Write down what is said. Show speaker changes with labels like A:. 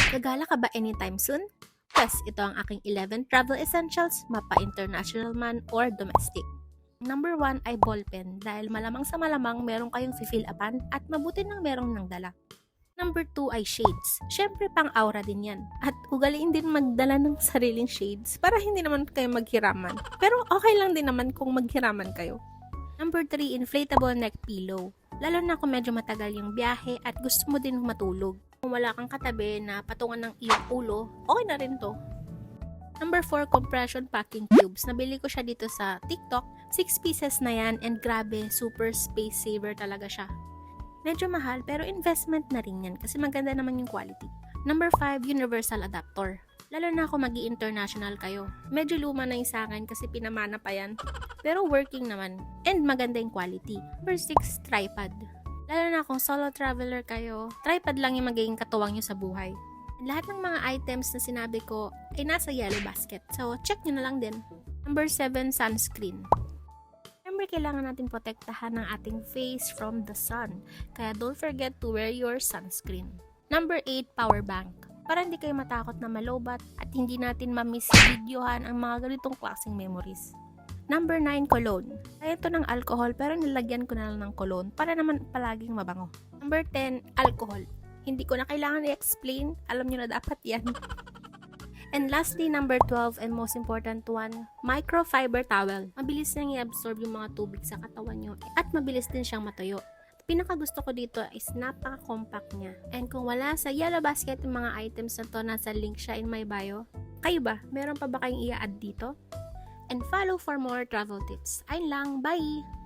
A: Gagala ka ba anytime soon? Yes, ito ang aking 11 travel essentials, mapa international man or domestic. Number 1 ay ballpen dahil malamang sa malamang meron kayong fill upan at mabuti nang merong nang dala. Number 2 ay shades. Syempre pang aura din yan. At ugaliin din magdala ng sariling shades para hindi naman kayo maghiraman. Pero okay lang din naman kung maghiraman kayo. Number 3, inflatable neck pillow. Lalo na kung medyo matagal yung biyahe at gusto mo din matulog. Kung wala kang katabi na patungan ng iyong ulo, okay na rin to. Number 4, compression packing cubes. Nabili ko siya dito sa TikTok. 6 pieces na yan and grabe, super space saver talaga siya. Medyo mahal pero investment na rin yan kasi maganda naman yung quality. Number 5, universal adapter. Lalo na kung mag-i-international kayo. Medyo luma na yung sa akin kasi pinamana pa yan. Pero working naman. And maganda yung quality. Number 6, tripod. Lalo na kung solo traveler kayo, tripod lang yung magiging katuwang nyo sa buhay. Lahat ng mga items na sinabi ko ay nasa yellow basket. So, check nyo na lang din. Number 7, sunscreen. Remember, kailangan natin protektahan ng ating face from the sun. Kaya don't forget to wear your sunscreen. Number 8, power bank. Para hindi kayo matakot na malobat at hindi natin ma-miss-videohan ang mga ganitong klaseng memories. Number 9, cologne. Kaya ito ng alcohol pero nilagyan ko na lang ng cologne para naman palaging mabango. Number 10, alcohol. Hindi ko na kailangan i-explain. Alam nyo na dapat yan. And lastly, number 12 and most important one, microfiber towel. Mabilis niyang i-absorb yung mga tubig sa katawan nyo at mabilis din siyang matuyo. Pinakagusto ko dito is napaka-compact niya. And kung wala sa yellow basket yung mga items na to, nasa link siya in my bio. Kayo ba? Meron pa ba kayong i-add dito? And follow for more travel tips. Ayun lang, bye!